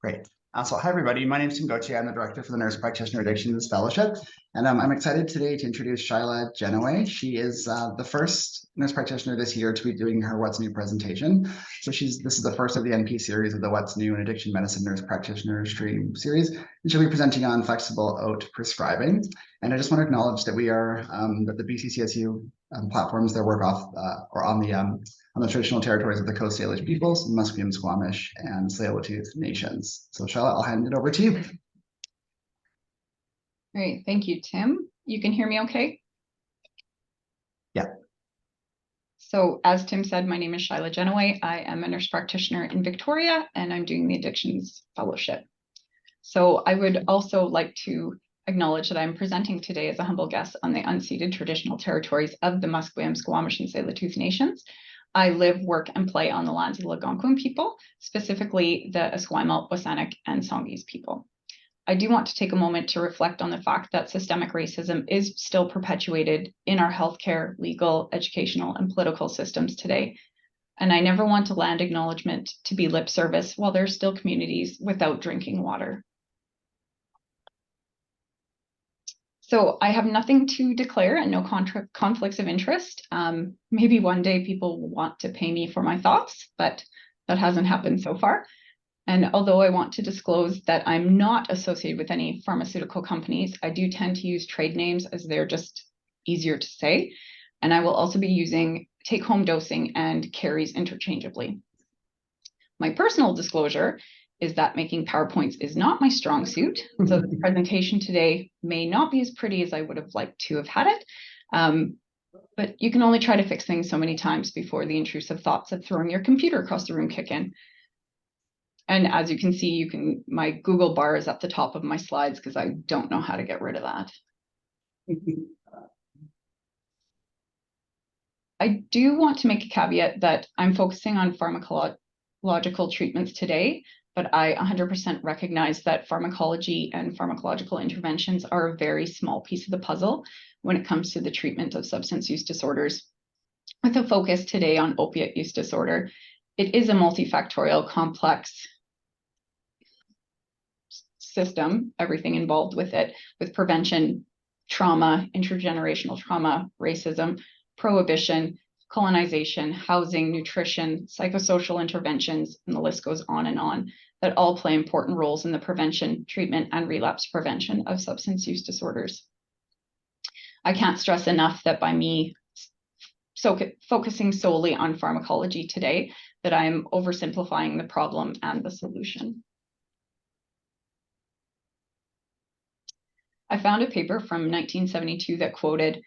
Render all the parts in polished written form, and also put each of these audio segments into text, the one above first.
Great. So hi, everybody. My name is Tim Gauthier. I'm the director for the Nurse Practitioner Addiction Nurse Fellowship. And I'm excited today to introduce Shyla Genoway. She is the first nurse practitioner this year to be doing her What's New presentation. So this is the first of the NP series of the What's New in Addiction Medicine Nurse Practitioner Stream series. And she'll be presenting on flexible OAT prescribing. And I just want to acknowledge that we are, that the BCCSU platforms their work off or on the traditional territories of the Coast Salish peoples, Musqueam, Squamish, and Tsleil-Waututh nations. So Shyla, I'll hand it over to you. Great, thank you, Tim. You can hear me okay? Yeah. So as Tim said, my name is Shyla Genoway. I am a nurse practitioner in Victoria, and I'm doing the Addictions Fellowship. So I would also like to acknowledge that I'm presenting today as a humble guest on the unceded traditional territories of the Musqueam, Squamish, and Tsleil-Waututh nations. I live, work, and play on the lands of the Algonquin people, specifically the Esquimalt, Wasanic, and Songhees people. I do want to take a moment to reflect on the fact that systemic racism is still perpetuated in our healthcare, legal, educational, and political systems today. And I never want to land acknowledgement to be lip service while there are still communities without drinking water. So I have nothing to declare and no conflicts of interest. Maybe one day people will want to pay me for my thoughts, but that hasn't happened so far. And although I want to disclose that I'm not associated with any pharmaceutical companies, I do tend to use trade names as they're just easier to say. And I will also be using take-home dosing and carries interchangeably. My personal disclosure is that making PowerPoints is not my strong suit. So the presentation today may not be as pretty as I would have liked to have had it. But you can only try to fix things so many times before the intrusive thoughts of throwing your computer across the room kick in. And as you can see, my Google bar is at the top of my slides because I don't know how to get rid of that. I do want to make a caveat that I'm focusing on pharmacological treatments today, but I 100% recognize that pharmacology and pharmacological interventions are a very small piece of the puzzle when it comes to the treatment of substance use disorders. With a focus today on opiate use disorder, it is a multifactorial, complex system, everything involved with it, with prevention, trauma, intergenerational trauma, racism, prohibition, colonization, housing, nutrition, psychosocial interventions, and the list goes on, that all play important roles in the prevention, treatment, and relapse prevention of substance use disorders. I can't stress enough that by me focusing solely on pharmacology today, that I'm oversimplifying the problem and the solution. I found a paper from 1972 that quoted,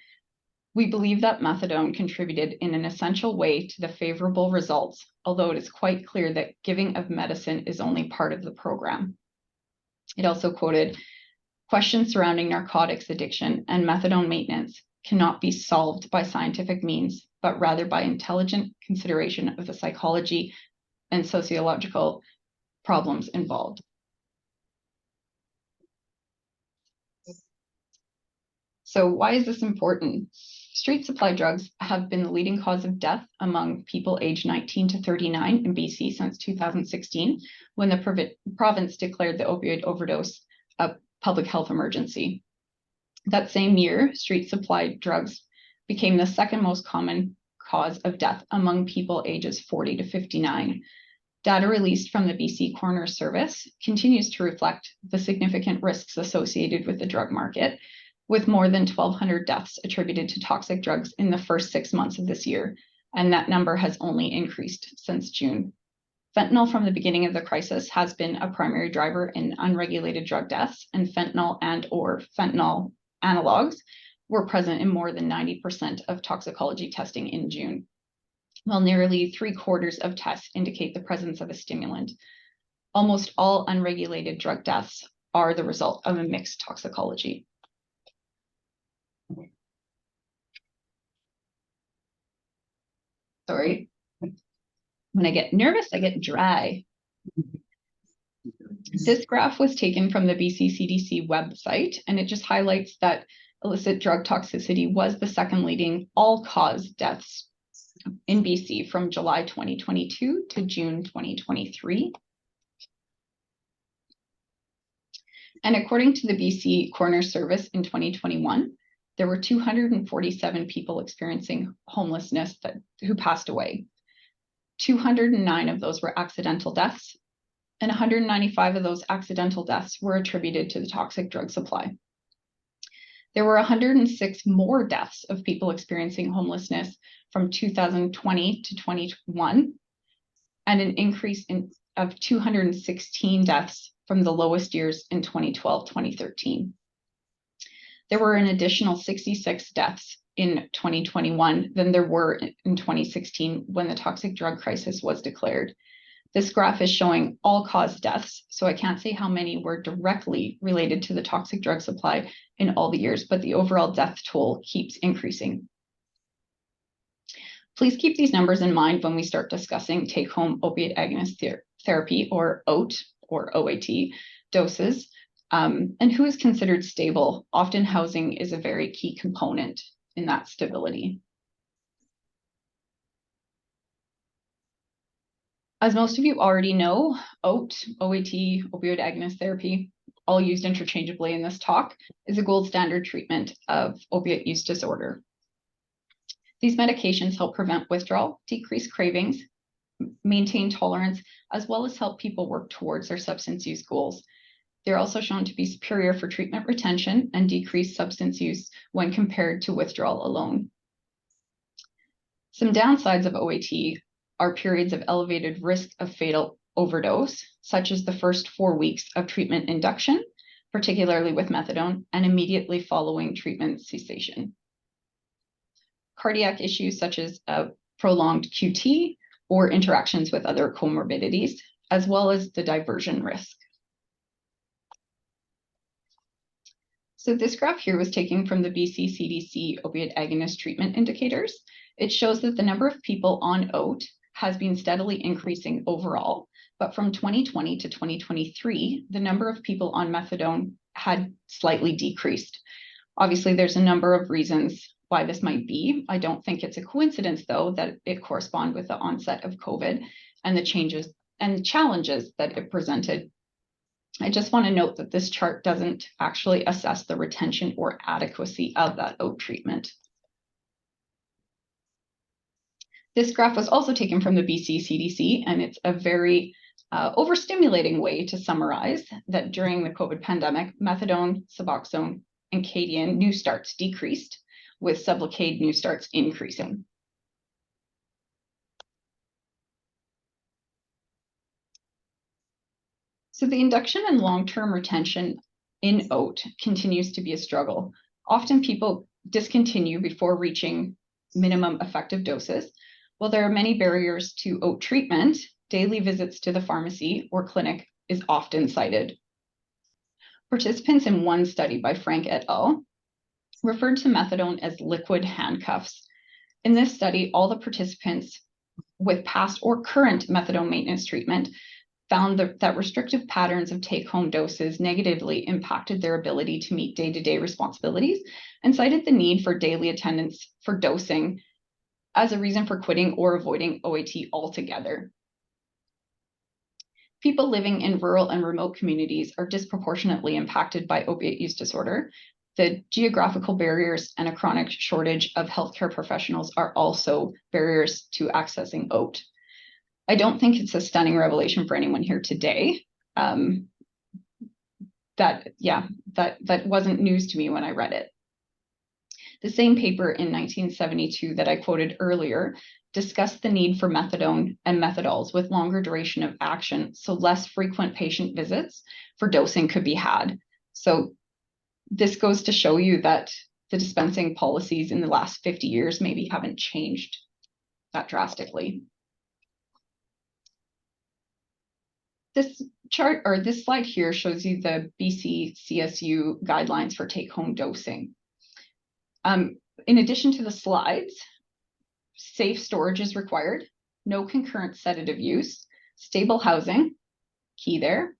"We believe that methadone contributed in an essential way to the favorable results, although it is quite clear that giving of medicine is only part of the program." It also quoted, "Questions surrounding narcotics addiction and methadone maintenance cannot be solved by scientific means, but rather by intelligent consideration of the psychology and sociological problems involved." So why is this important? Street supply drugs have been the leading cause of death among people aged 19 to 39 in BC since 2016, when the province declared the opioid overdose a public health emergency. That same year, street supply drugs became the second most common cause of death among people ages 40 to 59. Data released from the BC Coroner Service continues to reflect the significant risks associated with the drug market, with more than 1,200 deaths attributed to toxic drugs in the first 6 months of this year, and that number has only increased since June. Fentanyl from the beginning of the crisis has been a primary driver in unregulated drug deaths, and fentanyl and/or fentanyl analogs were present in more than 90% of toxicology testing in June, while nearly 3/4 of tests indicate the presence of a stimulant. Almost all unregulated drug deaths are the result of a mixed toxicology. Sorry. When I get nervous, I get dry. This graph was taken from the BC CDC website, and it just highlights that illicit drug toxicity was the second leading all-cause deaths in BC from July 2022 to June 2023. And according to the BC Coroner Service in 2021, there were 247 people experiencing homelessness who passed away. 209 of those were accidental deaths, and 195 of those accidental deaths were attributed to the toxic drug supply. There were 106 more deaths of people experiencing homelessness from 2020 to 2021, and an increase of 216 deaths from the lowest years in 2012-2013. There were an additional 66 deaths in 2021 than there were in 2016 when the toxic drug crisis was declared. This graph is showing all-cause deaths, so I can't say how many were directly related to the toxic drug supply in all the years, but the overall death toll keeps increasing. Please keep these numbers in mind when we start discussing take-home opiate agonist therapy, or OAT, or OAT, doses, and who is considered stable. Often housing is a very key component in that stability. As most of you already know, OAT, opioid agonist therapy, all used interchangeably in this talk, is a gold standard treatment of opiate use disorder. These medications help prevent withdrawal, decrease cravings, maintain tolerance, as well as help people work towards their substance use goals. They're also shown to be superior for treatment retention and decreased substance use when compared to withdrawal alone. Some downsides of OAT are periods of elevated risk of fatal overdose, such as the first 4 weeks of treatment induction, particularly with methadone, and immediately following treatment cessation. Cardiac issues such as prolonged QT or interactions with other comorbidities, as well as the diversion risk. So this graph here was taken from the BC CDC opiate agonist treatment indicators. It shows that the number of people on OAT has been steadily increasing overall, but from 2020 to 2023, the number of people on methadone had slightly decreased. Obviously, there's a number of reasons why this might be. I don't think it's a coincidence, though, that it corresponded with the onset of COVID and the changes and the challenges that it presented. I just want to note that this chart doesn't actually assess the retention or adequacy of that OAT treatment. This graph was also taken from the BC CDC, and it's a very overstimulating way to summarize that during the COVID pandemic, methadone, Suboxone, and Cadian new starts decreased, with Sublocade new starts increasing. So the induction and long-term retention in OAT continues to be a struggle. Often people discontinue before reaching minimum effective doses. While there are many barriers to OAT treatment, daily visits to the pharmacy or clinic is often cited. Participants in one study by Frank et al. Referred to methadone as liquid handcuffs. In this study, all the participants with past or current methadone maintenance treatment found that restrictive patterns of take-home doses negatively impacted their ability to meet day-to-day responsibilities, and cited the need for daily attendance for dosing as a reason for quitting or avoiding OAT altogether. People living in rural and remote communities are disproportionately impacted by opiate use disorder. The geographical barriers and a chronic shortage of healthcare professionals are also barriers to accessing OAT. I don't think it's a stunning revelation for anyone here today. That wasn't news to me when I read it. The same paper in 1972 that I quoted earlier discussed the need for methadone and methadols with longer duration of action, so less frequent patient visits for dosing could be had. So this goes to show you that the dispensing policies in the last 50 years maybe haven't changed that drastically. This chart, or this slide here, shows you the BC CSU guidelines for take-home dosing. In addition to the slides, safe storage is required, no concurrent sedative use, stable housing, key there,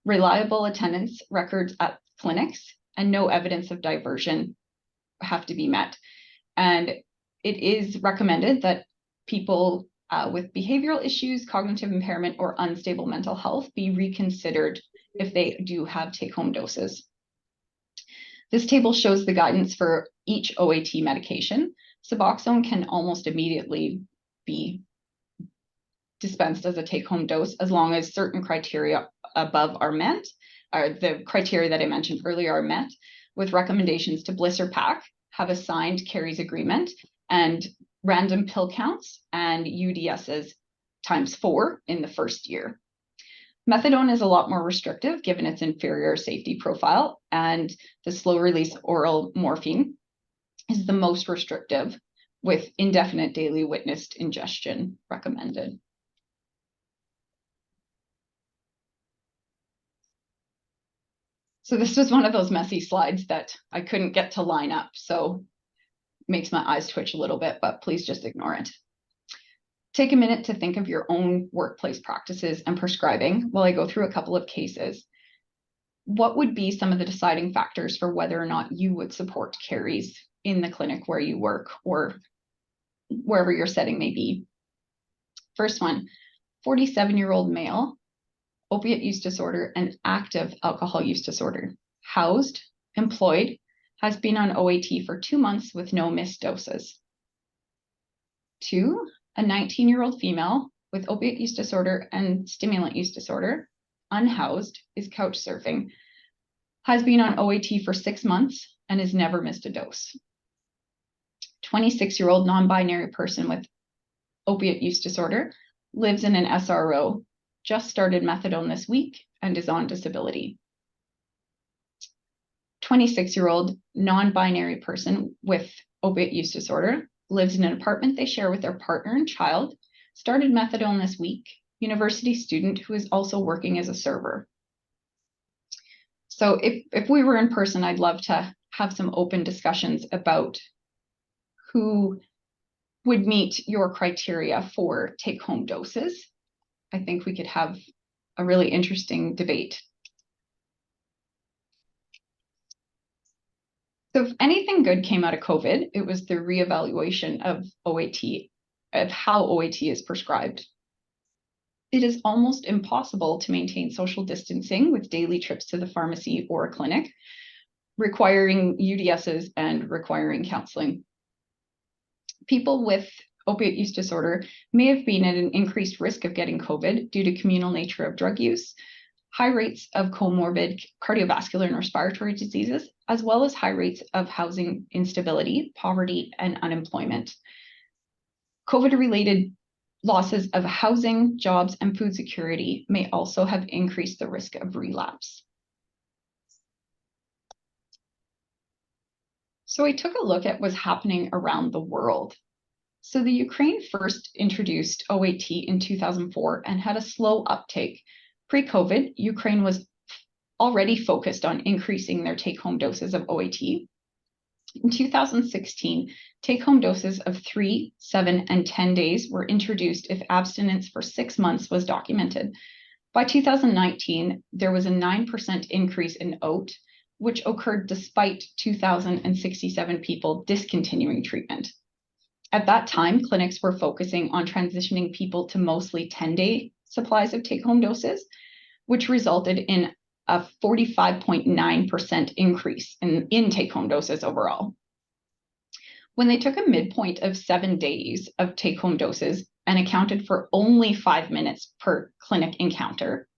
reliable attendance records at clinics, and no evidence of diversion have to be met. And it is recommended that people with behavioral issues, cognitive impairment, or unstable mental health be reconsidered if they do have take-home doses. This table shows the guidance for each OAT medication. Suboxone can almost immediately be dispensed as a take-home dose as long as certain criteria above are met, or the criteria that I mentioned earlier are met, with recommendations to bliss or pack, have a signed carries agreement, and random pill counts and UDSs ×4 in the first year. Methadone is a lot more restrictive given its inferior safety profile, and the slow release oral morphine is the most restrictive, with indefinite daily witnessed ingestion recommended. So this was one of those messy slides that I couldn't get to line up, so makes my eyes twitch a little bit, but please just ignore it. Take a minute to think of your own workplace practices and prescribing while I go through a couple of cases. What would be some of the deciding factors for whether or not you would support carries in the clinic where you work or wherever your setting may be? First one, 47-year-old male, opiate use disorder and active alcohol use disorder, housed, employed, has been on OAT for 2 months with no missed doses. 2, a 19-year-old female with opiate use disorder and stimulant use disorder, unhoused, is couch surfing, has been on OAT for 6 months and has never missed a dose. 26-year-old non-binary person with opiate use disorder, lives in an SRO, just started methadone this week and is on disability. 26-year-old non-binary person with opiate use disorder, lives in an apartment they share with their partner and child, started methadone this week, university student who is also working as a server. So if we were in person, I'd love to have some open discussions about who would meet your criteria for take-home doses. I think we could have a really interesting debate. So if anything good came out of COVID, it was the reevaluation of OAT, of how OAT is prescribed. It is almost impossible to maintain social distancing with daily trips to the pharmacy or a clinic, requiring UDSs and requiring counseling. People with opiate use disorder may have been at an increased risk of getting COVID due to communal nature of drug use, high rates of comorbid cardiovascular and respiratory diseases, as well as high rates of housing instability, poverty, and unemployment. COVID-related losses of housing, jobs, and food security may also have increased the risk of relapse. So I took a look at what's happening around the world. So the Ukraine first introduced OAT in 2004 and had a slow uptake. Pre-COVID, Ukraine was already focused on increasing their take-home doses of OAT. In 2016, take-home doses of 3, 7, and 10 days were introduced if abstinence for 6 months was documented. By 2019, there was a 9% increase in OAT, which occurred despite 2,067 people discontinuing treatment. At that time, clinics were focusing on transitioning people to mostly 10-day supplies of take-home doses, which resulted in a 45.9% increase in take-home doses overall. When they took a midpoint of 7 days of take-home doses and accounted for only 5 minutes per clinic encounter,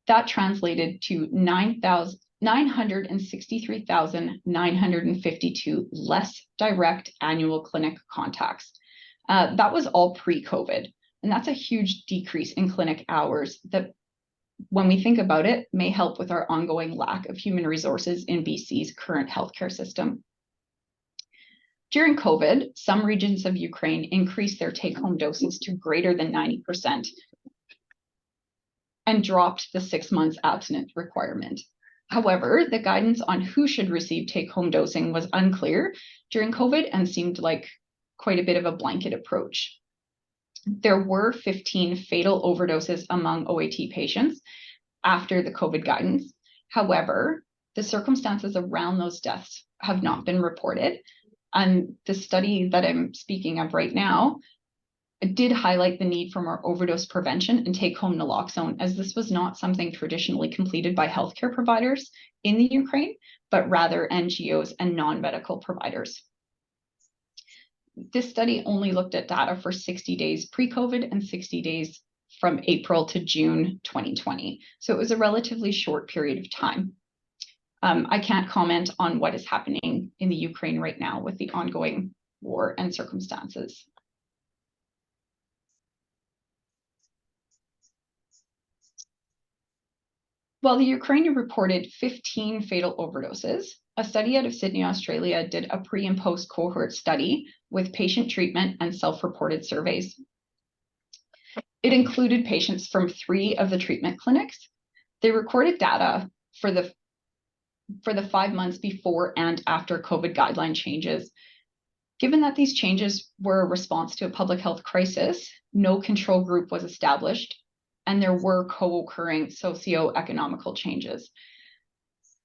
that translated to 963,952 less direct annual clinic contacts. That was all pre-COVID, and that's a huge decrease in clinic hours that, when we think about it, may help with our ongoing lack of human resources in BC's current healthcare system. During COVID, some regions of Ukraine increased their take-home doses to greater than 90% and dropped the 6 months abstinence requirement. However, the guidance on who should receive take-home dosing was unclear during COVID and seemed like quite a bit of a blanket approach. There were 15 fatal overdoses among OAT patients after the COVID guidance. However, the circumstances around those deaths have not been reported. And the study that I'm speaking of right now It did highlight the need for more overdose prevention and take-home naloxone, as this was not something traditionally completed by healthcare providers in the Ukraine, but rather NGOs and non-medical providers. This study only looked at data for 60 days pre-COVID and 60 days from April to June 2020. So it was a relatively short period of time. I can't comment on what is happening in the Ukraine right now with the ongoing war and circumstances. While the Ukraine reported 15 fatal overdoses, a study out of Sydney, Australia did a pre and post cohort study with patient treatment and self-reported surveys. It included patients from 3 of the treatment clinics. They recorded data for the 5 months before and after COVID guideline changes. Given that these changes were a response to a public health crisis, no control group was established, and there were co-occurring socio-economical changes.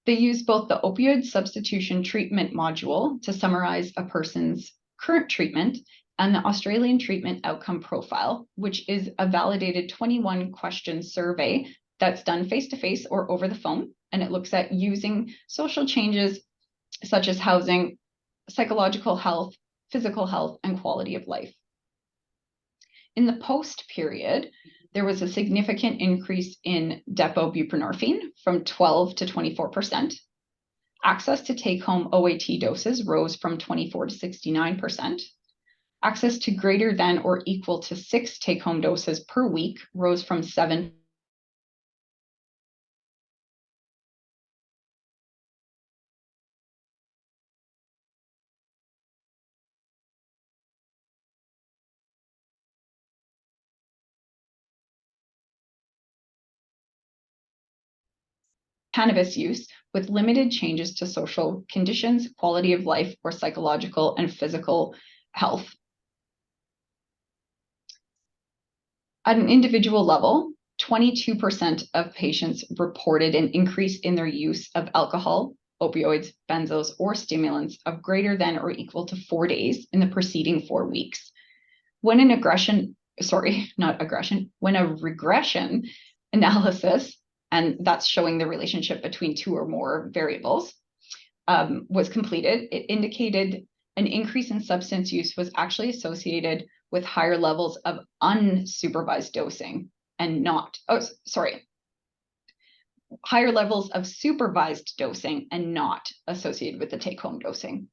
They used both the opioid substitution treatment module to summarize a person's current treatment and the Australian treatment outcome profile, which is a validated 21-question survey that's done face-to-face or over the phone. And it looks at using social changes such as housing, psychological health, physical health, and quality of life. In the post period, there was a significant increase in depot buprenorphine from 12 to 24%. Access to take-home OAT doses rose from 24 to 69%. Access to greater than or equal to 6 take-home doses per week rose from 7 . Cannabis use with limited changes to social conditions, quality of life, or psychological and physical health. At an individual level, 22% of patients reported an increase in their use of alcohol, opioids, benzos, or stimulants of greater than or equal to 4 days in the preceding 4 weeks. When a regression analysis, and that's showing the relationship between 2 or more variables, was completed, it indicated an increase in substance use was actually associated with higher levels of unsupervised dosing and not, higher levels of supervised dosing and not associated with the take-home dosing.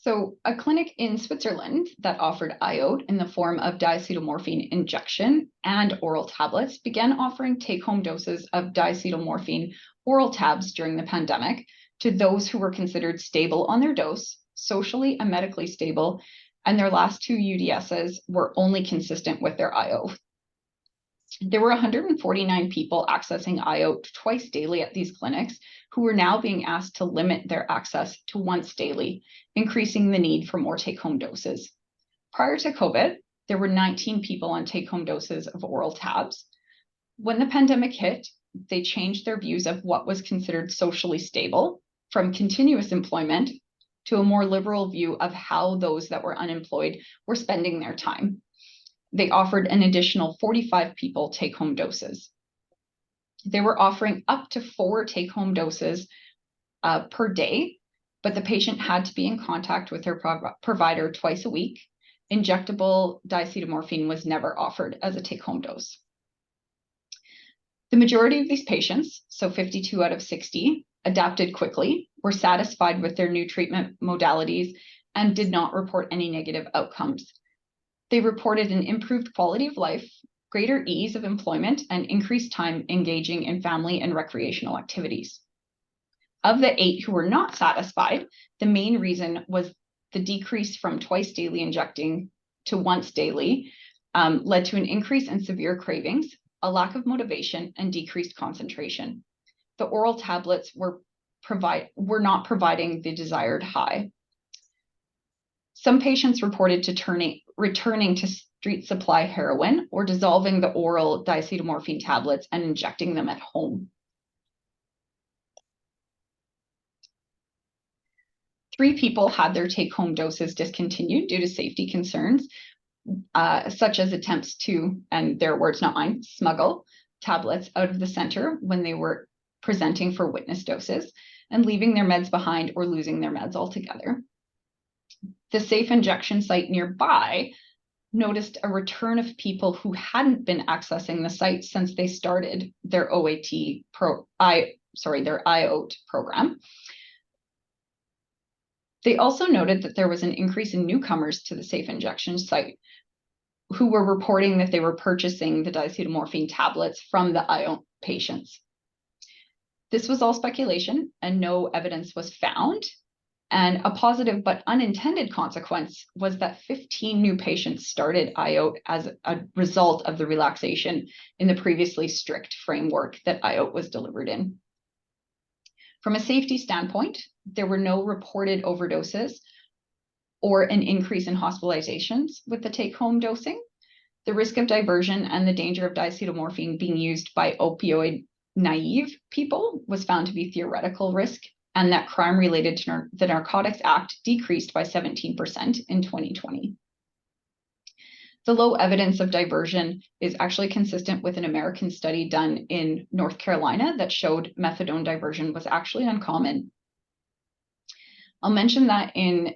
So a clinic in Switzerland that offered IOT in the form of diacetylmorphine injection and oral tablets began offering take-home doses of diacetylmorphine oral tabs during the pandemic to those who were considered stable on their dose, socially and medically stable, and their last 2 UDSs were only consistent with their IO. There were 149 people accessing IOT twice daily at these clinics who were now being asked to limit their access to once daily, increasing the need for more take-home doses. Prior to COVID, there were 19 people on take-home doses of oral tabs. When the pandemic hit, they changed their views of what was considered socially stable from continuous employment to a more liberal view of how those that were unemployed were spending their time. They offered an additional 45 people take-home doses. They were offering up to 4 take-home doses per day, but the patient had to be in contact with their provider twice a week. Injectable diacetylmorphine was never offered as a take-home dose. The majority of these patients, so 52 out of 60, adapted quickly, were satisfied with their new treatment modalities, and did not report any negative outcomes. They reported an improved quality of life, greater ease of employment, and increased time engaging in family and recreational activities. Of the 8 who were not satisfied, the main reason was the decrease from twice daily injecting to once daily led to an increase in severe cravings, a lack of motivation, and decreased concentration. The oral tablets were not providing the desired high. Some patients reported to returning to street supply heroin or dissolving the oral diacetylmorphine tablets and injecting them at home. 3 people had their take-home doses discontinued due to safety concerns, such as attempts to, and their words, not mine, smuggle tablets out of the center when they were presenting for witness doses, and leaving their meds behind or losing their meds altogether. The safe injection site nearby noticed a return of people who hadn't been accessing the site since they started their OAT their IOT program. They also noted that there was an increase in newcomers to the safe injection site who were reporting that they were purchasing the diacetylmorphine tablets from the IOT patients. This was all speculation and no evidence was found. And a positive but unintended consequence was that 15 new patients started IOT as a result of the relaxation in the previously strict framework that IOT was delivered in. From a safety standpoint, there were no reported overdoses or an increase in hospitalizations with the take-home dosing. The risk of diversion and the danger of diacetylmorphine being used by opioid naive people was found to be theoretical risk, and that crime related to the Narcotics Act decreased by 17% in 2020. The low evidence of diversion is actually consistent with an American study done in North Carolina that showed methadone diversion was actually uncommon. I'll mention that in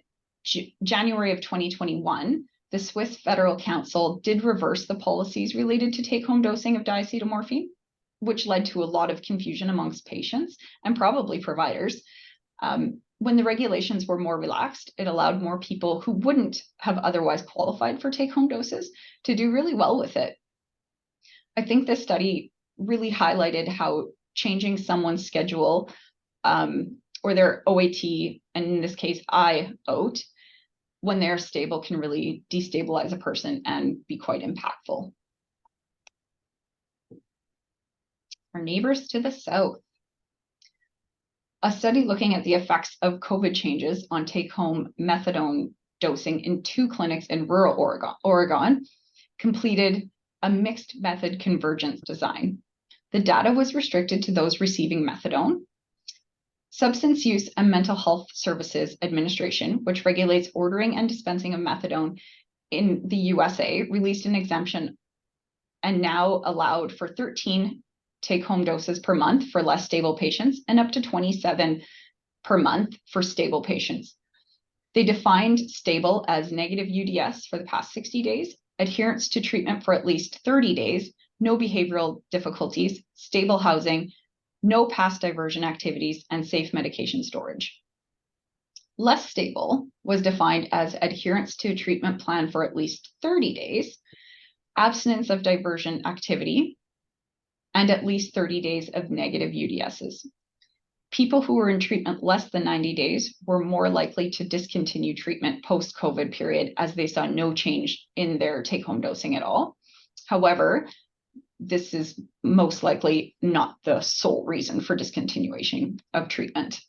January of 2021, the Swiss Federal Council did reverse the policies related to take-home dosing of diacetylmorphine, which led to a lot of confusion amongst patients and probably providers. When the regulations were more relaxed, it allowed more people who wouldn't have otherwise qualified for take-home doses to do really well with it. I think this study really highlighted how changing someone's schedule or their OAT, and in this case, IOT, when they're stable can really destabilize a person and be quite impactful. Our neighbors to the south. A study looking at the effects of COVID changes on take-home methadone dosing in 2 clinics in rural Oregon completed a mixed method convergence design. The data was restricted to those receiving methadone. Substance Use and Mental Health Services Administration, which regulates ordering and dispensing of methadone in the USA, released an exemption and now allowed for 13 take-home doses per month for less stable patients and up to 27 per month for stable patients. They defined stable as negative UDS for the past 60 days, adherence to treatment for at least 30 days, no behavioral difficulties, stable housing, no past diversion activities, and safe medication storage. Less stable was defined as adherence to a treatment plan for at least 30 days, abstinence of diversion activity, and at least 30 days of negative UDSs. People who were in treatment less than 90 days were more likely to discontinue treatment post-COVID period as they saw no change in their take-home dosing at all. However, this is most likely not the sole reason for discontinuation of treatment.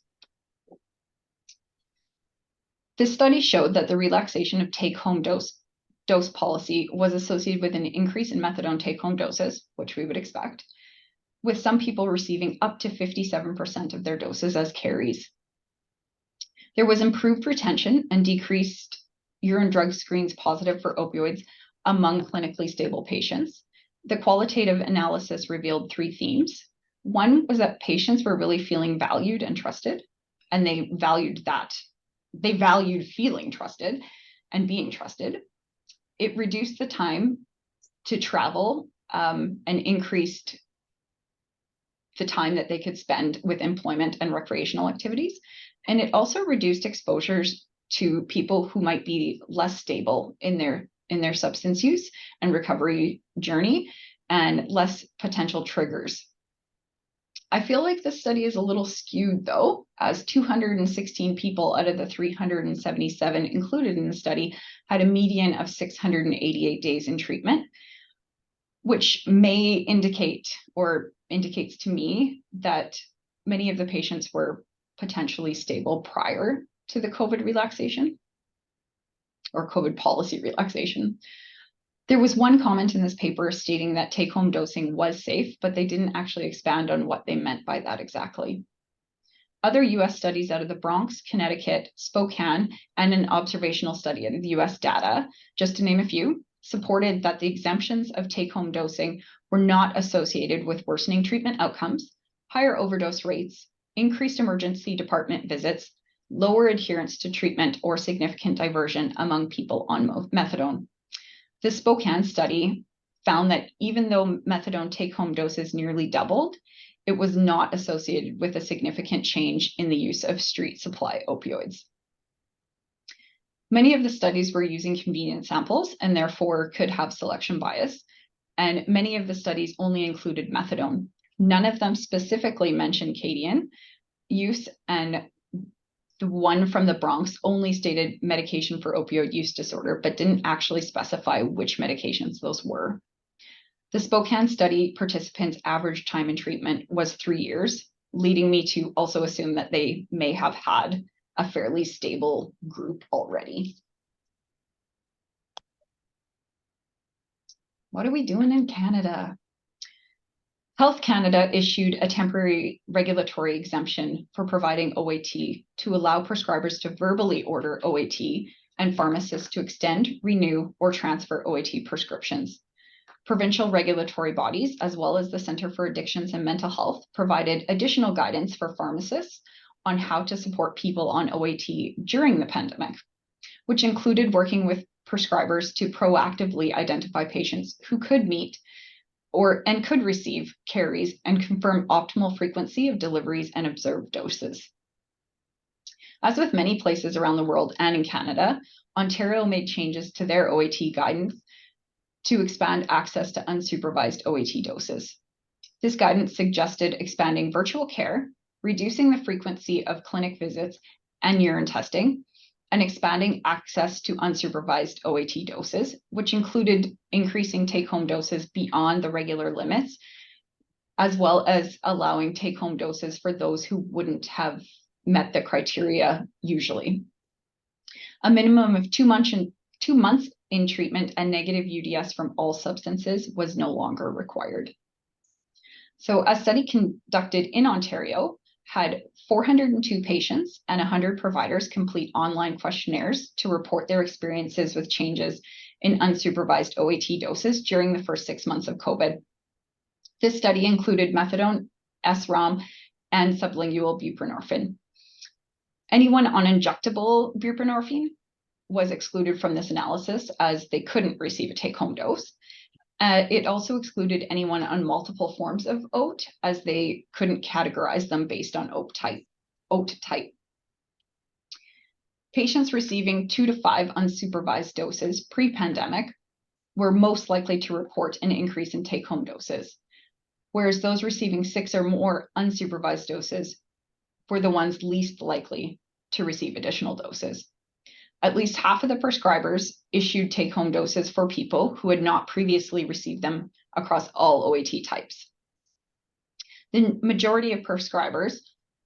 This study showed that the relaxation of take-home dose policy was associated with an increase in methadone take-home doses, which we would expect, with some people receiving up to 57% of their doses as carries. There was improved retention and decreased urine drug screens positive for opioids among clinically stable patients. The qualitative analysis revealed 3 themes. One was that patients were really feeling valued and trusted, and they valued that. They valued feeling trusted and being trusted. It reduced the time to travel and increased the time that they could spend with employment and recreational activities. And it also reduced exposures to people who might be less stable in their substance use and recovery journey and less potential triggers. I feel like this study is a little skewed though, as 216 people out of the 377 included in the study had a median of 688 days in treatment, which may indicate or indicates to me that many of the patients were potentially stable prior to the COVID relaxation or COVID policy relaxation. There was one comment in this paper stating that take-home dosing was safe, but they didn't actually expand on what they meant by that exactly. Other US studies out of the Bronx, Connecticut, Spokane, and an observational study out of the US data, just to name a few, supported that the exemptions of take-home dosing were not associated with worsening treatment outcomes, higher overdose rates, increased emergency department visits, lower adherence to treatment, or significant diversion among people on methadone. The Spokane study found that even though methadone take-home doses nearly doubled, it was not associated with a significant change in the use of street supply opioids. Many of the studies were using convenient samples and therefore could have selection bias, and many of the studies only included methadone. None of them specifically mentioned Cadian use, and the one from the Bronx only stated medication for opioid use disorder, but didn't actually specify which medications those were. The Spokane study participants' average time in treatment was 3 years, leading me to also assume that they may have had a fairly stable group already. What are we doing in Canada? Health Canada issued a temporary regulatory exemption for providing OAT to allow prescribers to verbally order OAT and pharmacists to extend, renew, or transfer OAT prescriptions. Provincial regulatory bodies, as well as the Centre for Addictions and Mental Health, provided additional guidance for pharmacists on how to support people on OAT during the pandemic, which included working with prescribers to proactively identify patients who could meet and could receive carries and confirm optimal frequency of deliveries and observed doses. As with many places around the world and in Canada, Ontario made changes to their OAT guidance to expand access to unsupervised OAT doses. This guidance suggested expanding virtual care, reducing the frequency of clinic visits and urine testing, and expanding access to unsupervised OAT doses, which included increasing take-home doses beyond the regular limits, as well as allowing take-home doses for those who wouldn't have met the criteria usually. A minimum of 2 months in treatment and negative UDS from all substances was no longer required. So a study conducted in Ontario had 402 patients and 100 providers complete online questionnaires to report their experiences with changes in unsupervised OAT doses during the first 6 months of COVID. This study included methadone, SROM, and sublingual buprenorphine. Anyone on injectable buprenorphine was excluded from this analysis as they couldn't receive a take-home dose. It also excluded anyone on multiple forms of OAT as they couldn't categorize them based on OAT type. Patients receiving 2 to 5 unsupervised doses pre-pandemic were most likely to report an increase in take-home doses, whereas those receiving 6 or more unsupervised doses were the ones least likely to receive additional doses. At least half of the prescribers issued take-home doses for people who had not previously received them across all OAT types. The majority of prescribers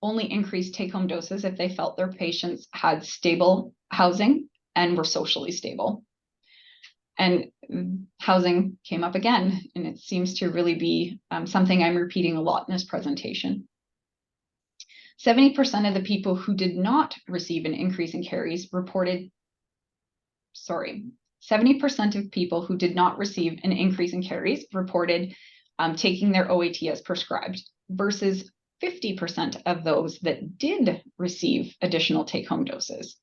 only increased take-home doses if they felt their patients had stable housing and were socially stable. And housing came up again, and it seems to really be something I'm repeating a lot in this presentation. 70% of the people who did not receive an increase in carries reported, 70% of people who did not receive an increase in carries reported taking their OAT as prescribed, versus 50% of those that did receive additional take-home doses.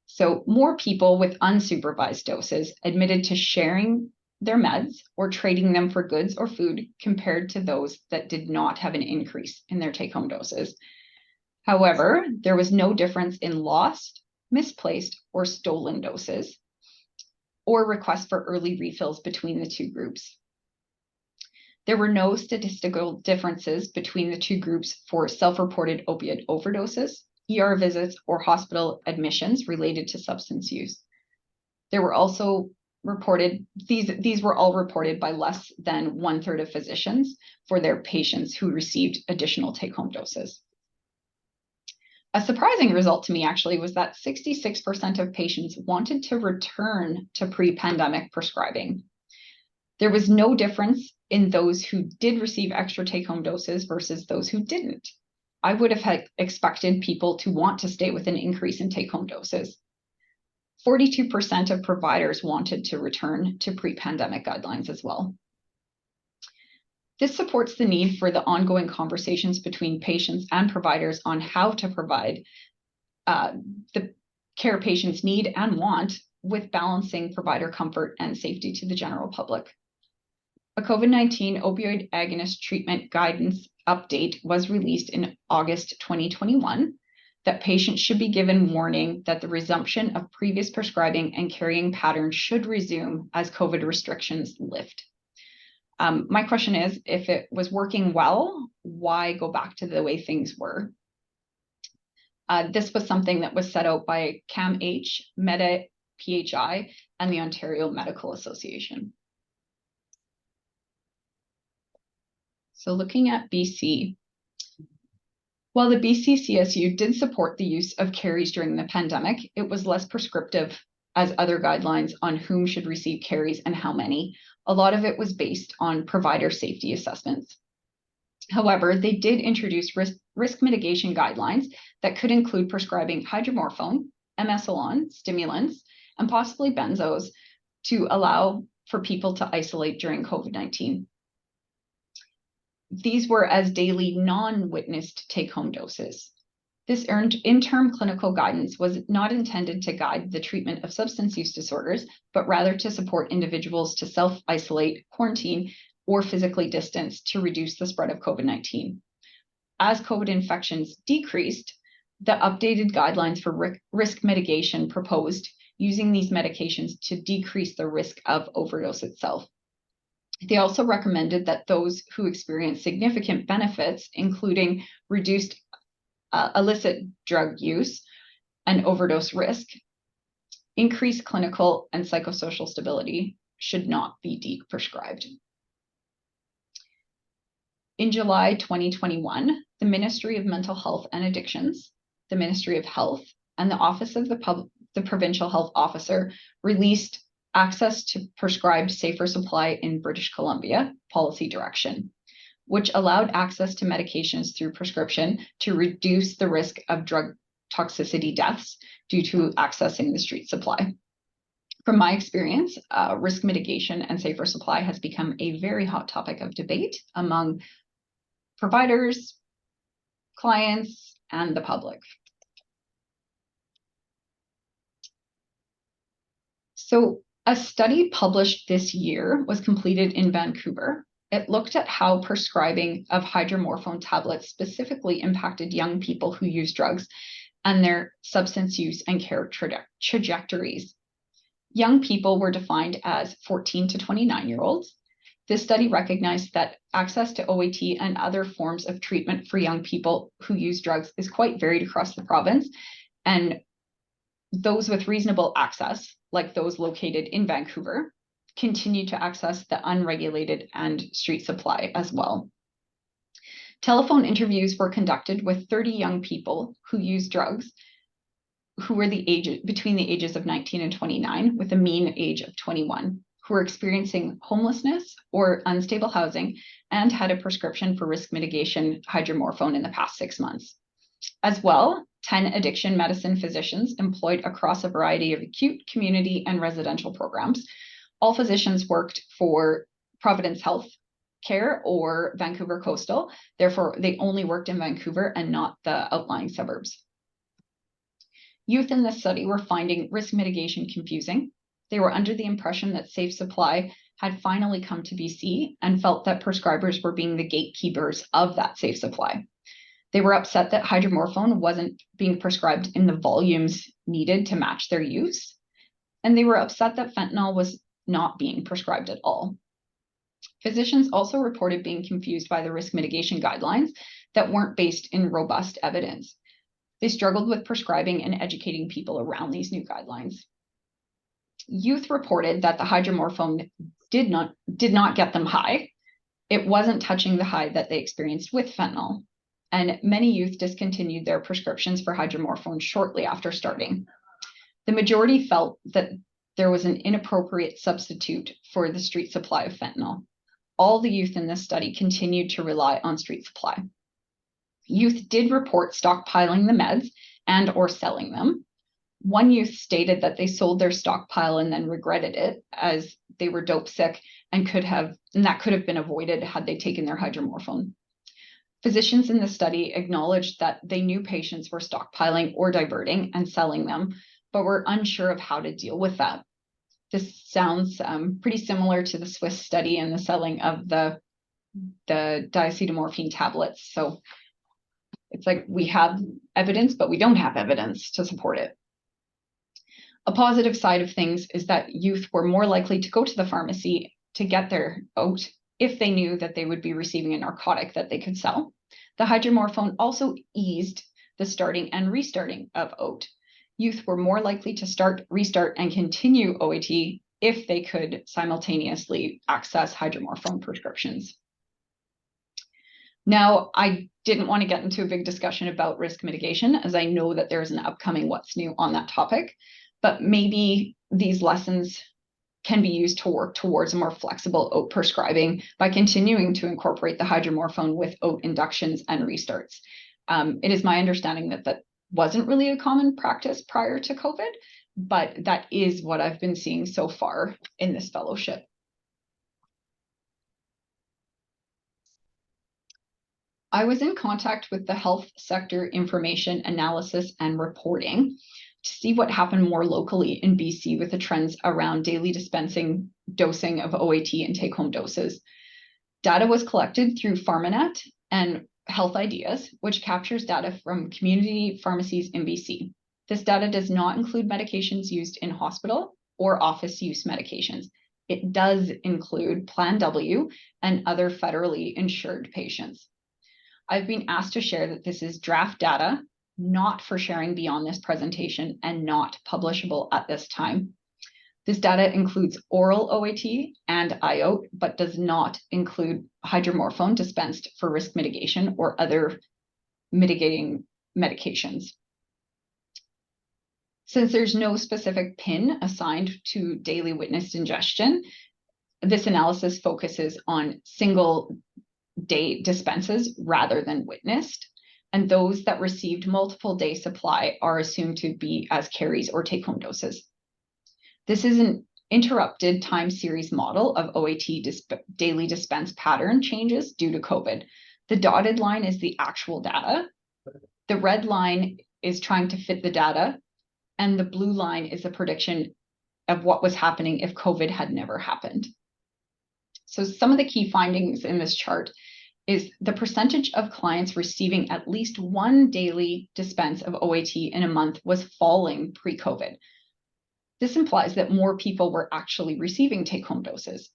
So more people with unsupervised doses admitted to sharing their meds or trading them for goods or food compared to those that did not have an increase in their take-home doses. However, there was no difference in lost, misplaced, or stolen doses, or requests for early refills between the two groups. There were no statistical differences between the two groups for self-reported opiate overdoses, ER visits, or hospital admissions related to substance use. There were also reported, these were all reported by less than 1/3 of physicians for their patients who received additional take-home doses. A surprising result to me actually was that 66% of patients wanted to return to pre-pandemic prescribing. There was no difference in those who did receive extra take-home doses versus those who didn't. I would have expected people to want to stay with an increase in take-home doses. 42% of providers wanted to return to pre-pandemic guidelines as well. This supports the need for the ongoing conversations between patients and providers on how to provide the care patients need and want, with balancing provider comfort and safety to the general public. A COVID-19 opioid agonist treatment guidance update was released in August 2021 that patients should be given warning that the resumption of previous prescribing and carrying patterns should resume as COVID restrictions lift. My question is, if it was working well, why go back to the way things were? This was something that was set out by CAMH, Meta PHI, and the Ontario Medical Association. So looking at BC, while the BC CSU did support the use of carries during the pandemic, it was less prescriptive as other guidelines on whom should receive carries and how many. A lot of it was based on provider safety assessments. However, they did introduce risk mitigation guidelines that could include prescribing hydromorphone, MSLon, stimulants, and possibly benzos to allow for people to isolate during COVID-19. These were as daily non-witnessed take-home doses. This interim clinical guidance was not intended to guide the treatment of substance use disorders, but rather to support individuals to self-isolate, quarantine, or physically distance to reduce the spread of COVID-19. As COVID infections decreased, the updated guidelines for risk mitigation proposed using these medications to decrease the risk of overdose itself. They also recommended that those who experience significant benefits, including reduced illicit drug use and overdose risk, increased clinical and psychosocial stability, should not be prescribed. In July 2021, the Ministry of Mental Health and Addictions, the Ministry of Health, and the Office of the Provincial Health Officer released Access to Prescribed Safer Supply in British Columbia policy direction, which allowed access to medications through prescription to reduce the risk of drug toxicity deaths due to accessing the street supply. From my experience, risk mitigation and safer supply has become a very hot topic of debate among providers, clients, and the public. So a study published this year was completed in Vancouver. It looked at how prescribing of hydromorphone tablets specifically impacted young people who use drugs and their substance use and care trajectories. Young people were defined as 14 to 29-year-olds. This study recognized that access to OAT and other forms of treatment for young people who use drugs is quite varied across the province, and those with reasonable access, like those located in Vancouver, continue to access the unregulated and street supply as well. Telephone interviews were conducted with 30 young people who use drugs, who were between the ages of 19 and 29, with a mean age of 21, who were experiencing homelessness or unstable housing and had a prescription for risk mitigation hydromorphone in the past 6 months. As well, 10 addiction medicine physicians employed across a variety of acute, community, and residential programs. All physicians worked for Providence Health Care or Vancouver Coastal. Therefore, they only worked in Vancouver and not the outlying suburbs. Youth in this study were finding risk mitigation confusing. They were under the impression that safe supply had finally come to BC and felt that prescribers were being the gatekeepers of that safe supply. They were upset that hydromorphone wasn't being prescribed in the volumes needed to match their use. And they were upset that fentanyl was not being prescribed at all. Physicians also reported being confused by the risk mitigation guidelines that weren't based in robust evidence. They struggled with prescribing and educating people around these new guidelines. Youth reported that the hydromorphone did not get them high. It wasn't touching the high that they experienced with fentanyl. And many youth discontinued their prescriptions for hydromorphone shortly after starting. The majority felt that there was an inappropriate substitute for the street supply of fentanyl. All the youth in this study continued to rely on street supply. Youth did report stockpiling the meds and or selling them. One youth stated that they sold their stockpile and then regretted it as they were dope sick and that could have been avoided had they taken their hydromorphone. Physicians in the study acknowledged that they knew patients were stockpiling or diverting and selling them, but were unsure of how to deal with that. This sounds pretty similar to the Swiss study and the selling of the diacetylmorphine tablets. So it's like we have evidence, but we don't have evidence to support it. A positive side of things is that youth were more likely to go to the pharmacy to get their OAT if they knew that they would be receiving a narcotic that they could sell. The hydromorphone also eased the starting and restarting of OAT. Youth were more likely to start, restart, and continue OAT if they could simultaneously access hydromorphone prescriptions. Now, I didn't want to get into a big discussion about risk mitigation, as I know that there's an upcoming What's New on that topic, but maybe these lessons can be used to work towards a more flexible OAT prescribing by continuing to incorporate the hydromorphone with OAT inductions and restarts. It is my understanding that that wasn't really a common practice prior to COVID, but that is what I've been seeing so far in this fellowship. I was in contact with the health sector information analysis and reporting to see what happened more locally in BC with the trends around daily dispensing dosing of OAT and take-home doses. Data was collected through PharmaNet and Health Ideas, which captures data from community pharmacies in BC. This data does not include medications used in hospital or office use medications. It does include Plan W and other federally insured patients. I've been asked to share that this is draft data, not for sharing beyond this presentation and not publishable at this time. This data includes oral OAT and IOT, but does not include hydromorphone dispensed for risk mitigation or other mitigating medications. Since there's no specific PIN assigned to daily witnessed ingestion, this analysis focuses on single day dispenses rather than witnessed, and those that received multiple day supply are assumed to be as carries or take-home doses. This is an interrupted time series model of OAT daily dispense pattern changes due to COVID. The dotted line is the actual data. The red line is trying to fit the data, and the blue line is a prediction of what was happening if COVID had never happened. So some of the key findings in this chart is the percentage of clients receiving at least one daily dispense of OAT in a month was falling pre-COVID. This implies that more people were actually receiving take-home doses.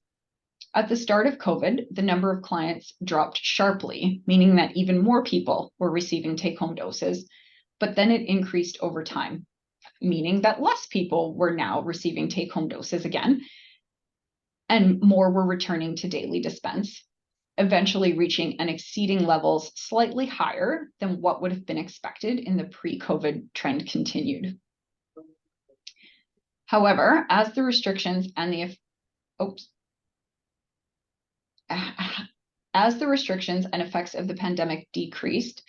At the start of COVID, the number of clients dropped sharply, meaning that even more people were receiving take-home doses, but then it increased over time, meaning that less people were now receiving take-home doses again, and more were returning to daily dispense, eventually reaching and exceeding levels slightly higher than what would have been expected in the pre-COVID trend continued. However, as the restrictions and effects of the pandemic decreased,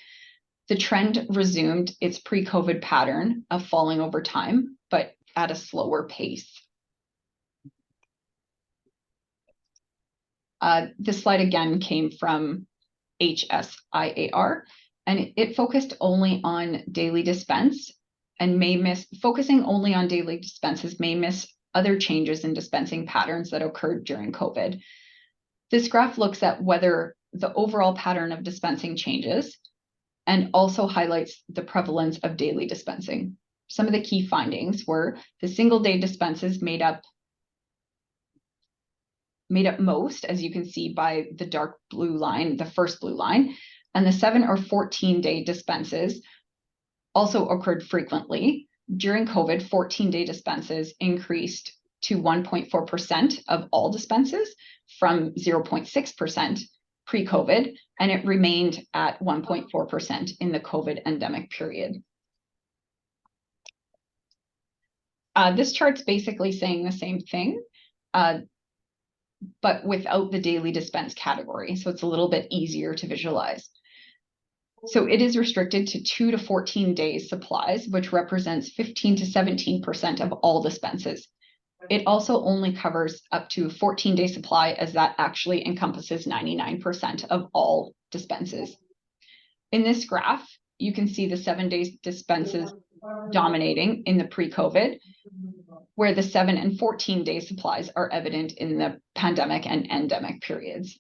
the trend resumed its pre-COVID pattern of falling over time, but at a slower pace. This slide again came from HSIAR, and it focused only on daily dispense and focusing only on daily dispenses may miss other changes in dispensing patterns that occurred during COVID. This graph looks at whether the overall pattern of dispensing changes and also highlights the prevalence of daily dispensing. Some of the key findings were the single day dispenses made up most, as you can see by the dark blue line, the first blue line, and the 7 or 14 day dispenses also occurred frequently. During COVID, 14-day dispenses increased to 1.4% of all dispenses from 0.6% pre-COVID, and it remained at 1.4% in the COVID endemic period. This chart's basically saying the same thing, but without the daily dispense category, so it's a little bit easier to visualize. So it is restricted to 2 to 14 days supplies, which represents 15 to 17% of all dispenses. It also only covers up to 14-day supply, as that actually encompasses 99% of all dispenses. In this graph, you can see the 7-day dispenses dominating in the pre-COVID, where the 7 and 14-day supplies are evident in the pandemic and endemic periods.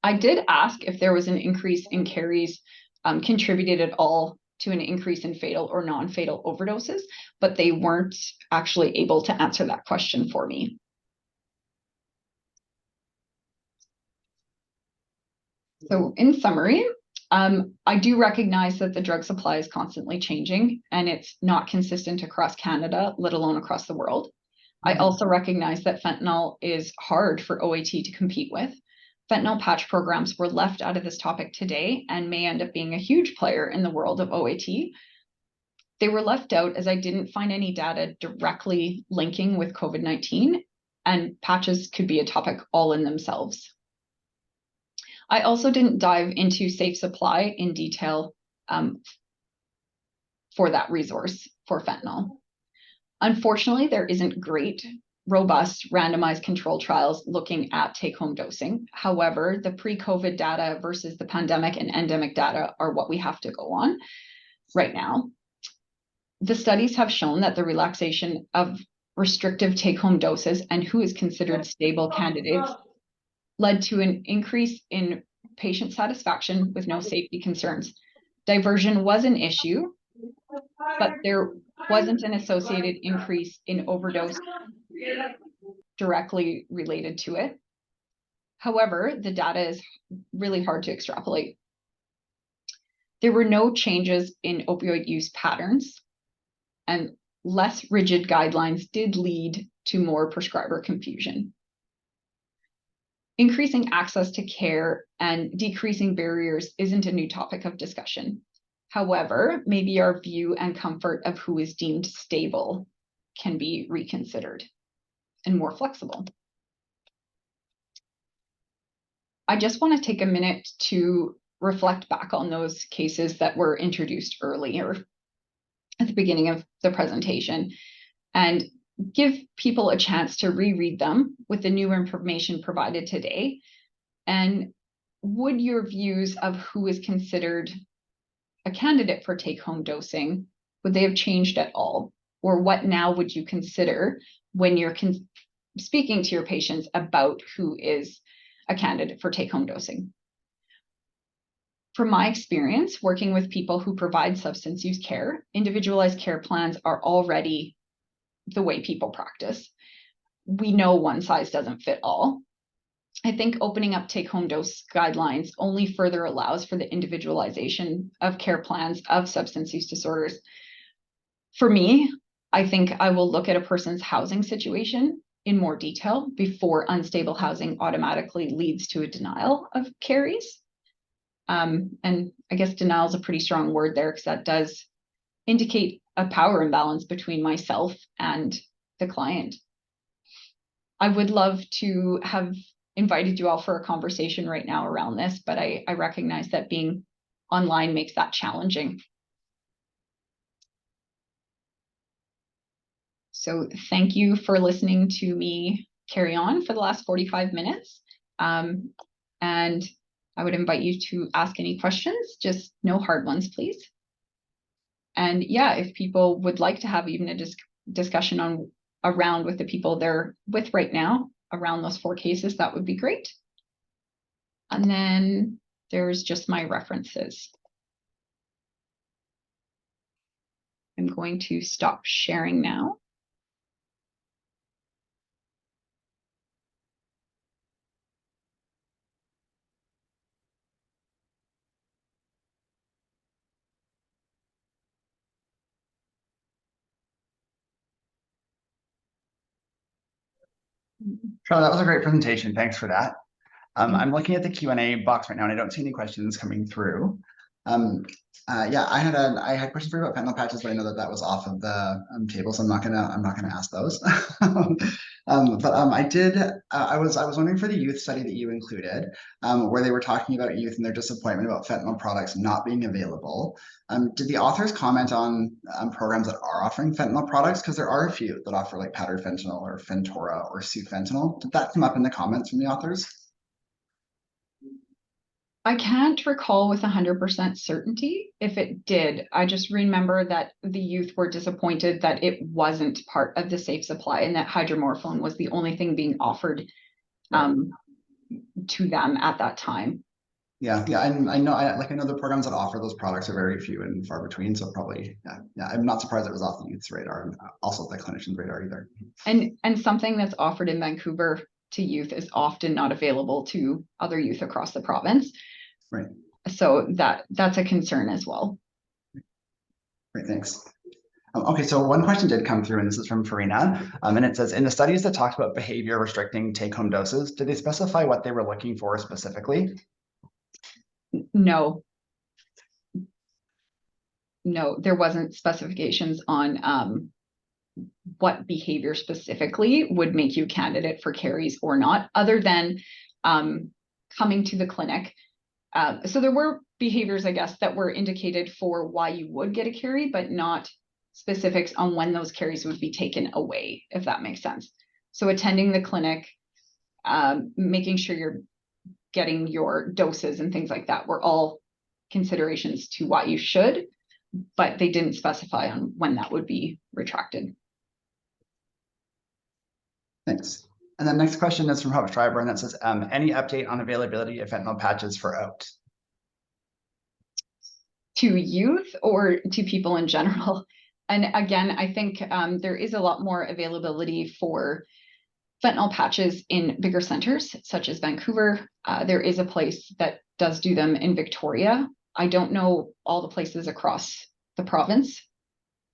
I did ask if there was an increase in carries contributed at all to an increase in fatal or non-fatal overdoses, but they weren't actually able to answer that question for me. So in summary, I do recognize that the drug supply is constantly changing and it's not consistent across Canada, let alone across the world. I also recognize that fentanyl is hard for OAT to compete with. Fentanyl patch programs were left out of this topic today and may end up being a huge player in the world of OAT. They were left out as I didn't find any data directly linking with COVID-19, and patches could be a topic all in themselves. I also didn't dive into safe supply in detail for that resource for fentanyl. Unfortunately, there isn't great, robust, randomized control trials looking at take-home dosing. However, the pre-COVID data versus the pandemic and endemic data are what we have to go on right now. The studies have shown that the relaxation of restrictive take-home doses and who is considered stable candidates led to an increase in patient satisfaction with no safety concerns. Diversion was an issue, but there wasn't an associated increase in overdose directly related to it. However, the data is really hard to extrapolate. There were no changes in opioid use patterns, and less rigid guidelines did lead to more prescriber confusion. Increasing access to care and decreasing barriers isn't a new topic of discussion. However, maybe our view and comfort of who is deemed stable can be reconsidered and more flexible. I just want to take a minute to reflect back on those cases that were introduced earlier at the beginning of the presentation and give people a chance to reread them with the new information provided today. And would your views of who is considered a candidate for take-home dosing, would they have changed at all? Or what now would you consider when you're speaking to your patients about who is a candidate for take-home dosing? From my experience working with people who provide substance use care, individualized care plans are already the way people practice. We know one size doesn't fit all. I think opening up take-home dose guidelines only further allows for the individualization of care plans of substance use disorders. For me, I think I will look at a person's housing situation in more detail before unstable housing automatically leads to a denial of carries. And I guess denial is a pretty strong word there because that does indicate a power imbalance between myself and the client. I would love to have invited you all for a conversation right now around this, but I recognize that being online makes that challenging. So thank you for listening to me carry on for the last 45 minutes. And I would invite you to ask any questions, just no hard ones, please. And yeah, if people would like to have even a discussion around with the people they're with right now around those 4 cases, that would be great. And then there's just my references. I'm going to stop sharing now. Shyla, that was a great presentation. Thanks for that. I'm looking at the Q&A box right now, and I don't see any questions coming through. Yeah, I had questions for you about fentanyl patches, but I know that that was off of the table, so I'm not gonna ask those. I was wondering for the youth study that you included, where they were talking about youth and their disappointment about fentanyl products not being available. Did the authors comment on programs that are offering fentanyl products? Because there are a few that offer like powdered fentanyl or Fentora or sufentanil. Did that come up in the comments from the authors? I can't recall with 100% certainty if it did. I just remember that the youth were disappointed that it wasn't part of the safe supply and that hydromorphone was the only thing being offered to them at that time. Yeah, I know, I know the programs that offer those products are very few and far between. So probably, yeah, I'm not surprised it was off the youth's radar and also the clinician's radar either. And something that's offered in Vancouver to youth is often not available to other youth across the province. Right. So that's a concern as well. Great, thanks. Okay, so one question did come through, and this is from Farina, and it says, in the studies that talked about behavior restricting take-home doses, did they specify what they were looking for specifically? No, there wasn't specifications on what behavior specifically would make you a candidate for carries or not, other than coming to the clinic. So there were behaviors, I guess, that were indicated for why you would get a carry, but not specifics on when those carries would be taken away, if that makes sense. So attending the clinic, making sure you're getting your doses and things like that were all considerations to why you should, but they didn't specify on when that would be retracted. Thanks. And the next question is from Hope Schreiber, and that says, any update on availability of fentanyl patches for OAT? To youth or to people in general? And again, I think there is a lot more availability for fentanyl patches in bigger centers, such as Vancouver. There is a place that does do them in Victoria. I don't know all the places across the province.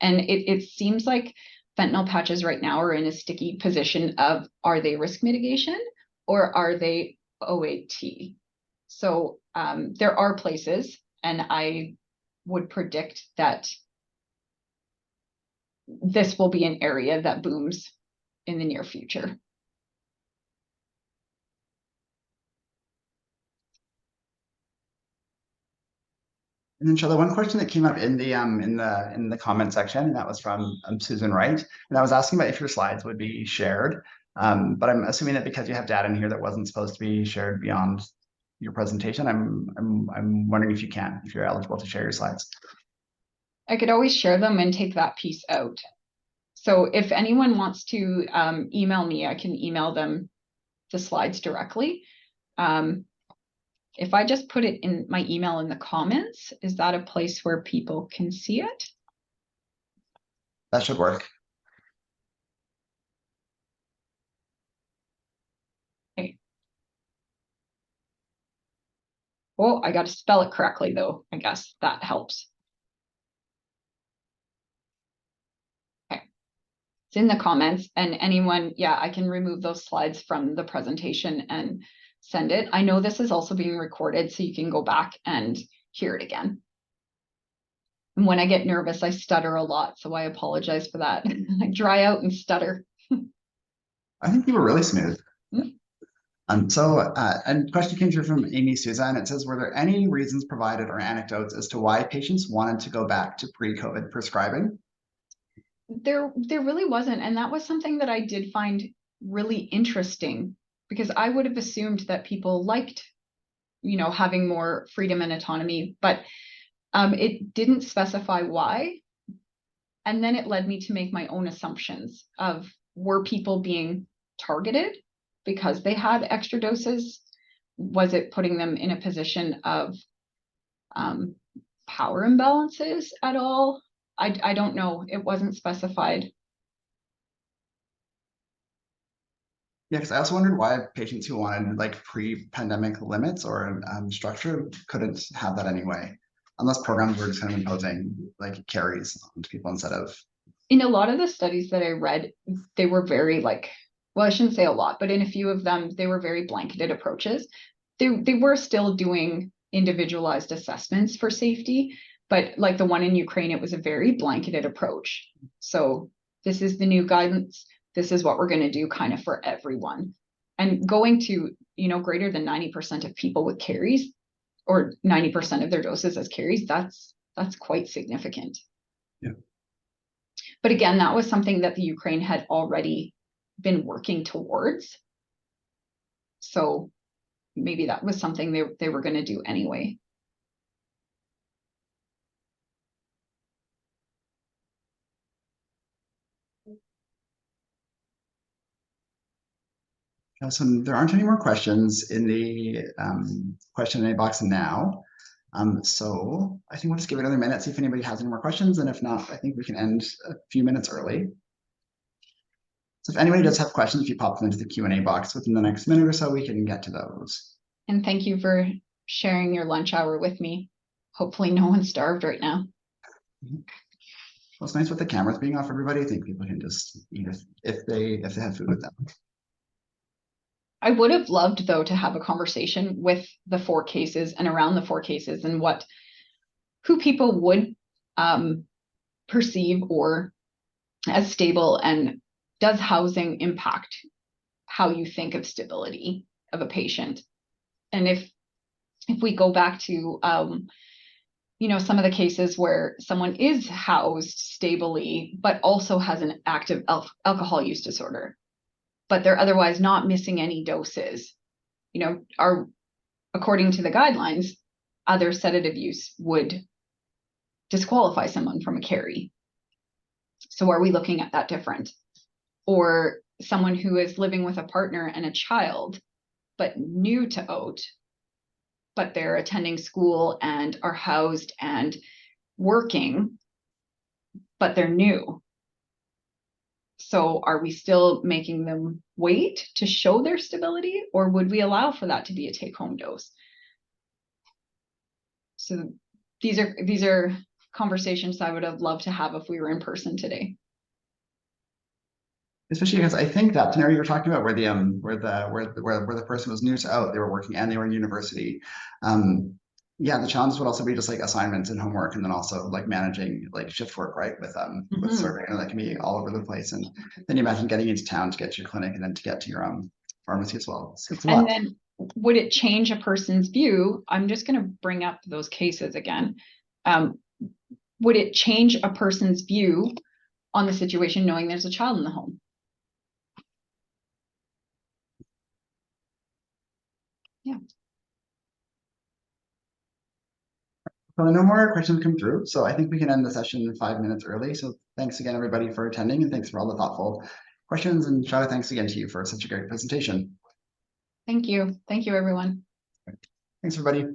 And it seems like fentanyl patches right now are in a sticky position of, are they risk mitigation or are they OAT? So there are places, and I would predict that this will be an area that booms in the near future. And then Shyla, one question that came up in the comment section, and that was from Susan Wright, and I was asking about if your slides would be shared. But I'm assuming that because you have data in here that wasn't supposed to be shared beyond your presentation, I'm wondering if you can, if you're eligible to share your slides. I could always share them and take that piece out. So if anyone wants to email me, I can email them the slides directly. If I just put it in my email in the comments, is that a place where people can see it? That should work. Okay. Oh, I got to spell it correctly though. I guess that helps. Okay. It's in the comments, and anyone, yeah, I can remove those slides from the presentation and send it. I know this is also being recorded, so you can go back and hear it again. And when I get nervous, I stutter a lot, so I apologize for that. I dry out and stutter. I think you were really smooth. And question came through from Amy Souza, and it says, were there any reasons provided or anecdotes as to why patients wanted to go back to pre-COVID prescribing? There really wasn't, and that was something that I did find really interesting, because I would have assumed that people liked, having more freedom and autonomy, but it didn't specify why. And then it led me to make my own assumptions of, were people being targeted because they had extra doses? Was it putting them in a position of power imbalances at all? I don't know. It wasn't specified. Yeah, because I also wondered why patients who wanted like pre-pandemic limits or structure couldn't have that anyway, unless programs were just kind of imposing like carries onto people instead of. In a lot of the studies that I read, they were very well, I shouldn't say a lot, but in a few of them, they were very blanketed approaches. They were still doing individualized assessments for safety. But like the one in Ukraine, it was a very blanketed approach. So this is the new guidance. This is what we're going to do kind of for everyone. And going to, greater than 90% of people with carries, or 90% of their doses as carries, that's quite significant. Yeah. But again, that was something that the Ukraine had already been working towards. So maybe that was something they were going to do anyway. So there aren't any more questions in the question box now. So I think we'll just give it another minute, see if anybody has any more questions. And if not, I think we can end a few minutes early. So if anybody does have questions, if you pop them into the Q&A box within the next minute or so, we can get to those. And thank you for sharing your lunch hour with me. Hopefully no one's starved right now. Well, it's nice with the cameras being off, everybody. I think people can just eat if they have food with them. I would have loved, though, to have a conversation with the 4 cases and around the 4 cases and who people would perceive or as stable, and does housing impact how you think of stability of a patient? And if we go back to some of the cases where someone is housed stably but also has an active alcohol use disorder, but they're otherwise not missing any doses, are, according to the guidelines, other sedative use would disqualify someone from a carry. So are we looking at that different? Or someone who is living with a partner and a child, but new to OAT, but they're attending school and are housed and working, but they're new. So are we still making them wait to show their stability, or would we allow for that to be a take-home dose? So these are conversations I would have loved to have if we were in person today. Especially because I think that scenario you're talking about, where the person was new to OAT, they were working and they were in university. Yeah, the challenge would also be just like assignments and homework, and then also like managing like shift work, right? With serving, and that can be all over the place. And then you imagine getting into town to get to your clinic and then to get to your pharmacy as well. It's a lot. And then would it change a person's view? I'm just going to bring up those cases again. Would it change a person's view on the situation knowing there's a child in the home? Yeah. So no more questions come through. So I think we can end the session 5 minutes early. So thanks again, everybody, for attending, and thanks for all the thoughtful questions. And Shyla, thanks again to you for such a great presentation. Thank you. Thank you, everyone. Thanks, everybody.